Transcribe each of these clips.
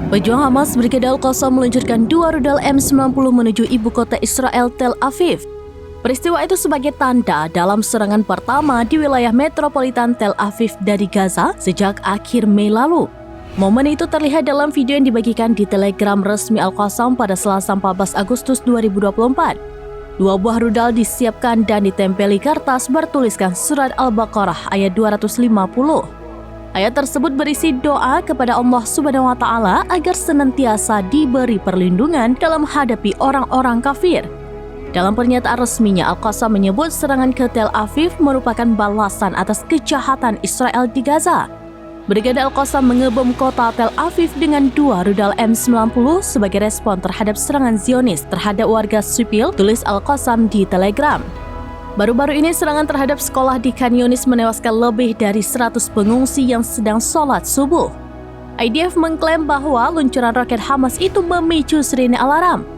Pejuang Hamas Brigade Al-Qassam meluncurkan 2 rudal M90 menuju ibu kota Israel Tel Aviv. Peristiwa itu sebagai tanda dalam serangan pertama di wilayah metropolitan Tel Aviv dari Gaza sejak akhir Mei lalu. Momen itu terlihat dalam video yang dibagikan di Telegram resmi Al-Qassam pada Selasa 14 Agustus 2024. 2 buah rudal disiapkan dan ditempeli kertas bertuliskan surat Al-Baqarah ayat 250. Ayat tersebut berisi doa kepada Allah Subhanahu wa Ta'ala agar senantiasa diberi perlindungan dalam menghadapi orang-orang kafir. Dalam pernyataan resminya, Al-Qassam menyebut serangan ke Tel Aviv merupakan balasan atas kejahatan Israel di Gaza. Brigade Al-Qassam mengebom kota Tel Aviv dengan 2 rudal M90 sebagai respon terhadap serangan Zionis terhadap warga sipil, tulis Al-Qassam di Telegram. Baru-baru ini serangan terhadap sekolah di Khan Yunis menewaskan lebih dari 100 pengungsi yang sedang sholat subuh. IDF mengklaim bahwa luncuran roket Hamas itu memicu sirine alarm,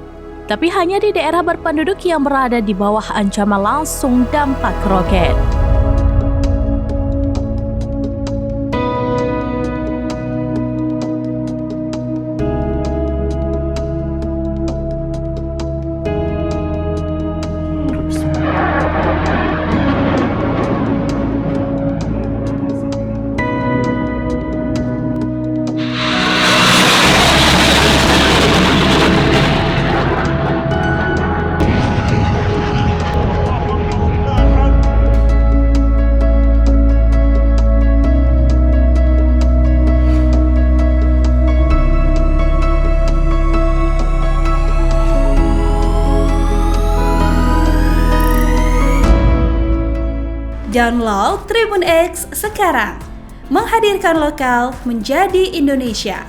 tapi hanya di daerah berpenduduk yang berada di bawah ancaman langsung dampak roket. Download Tribun X sekarang, menghadirkan lokal menjadi Indonesia.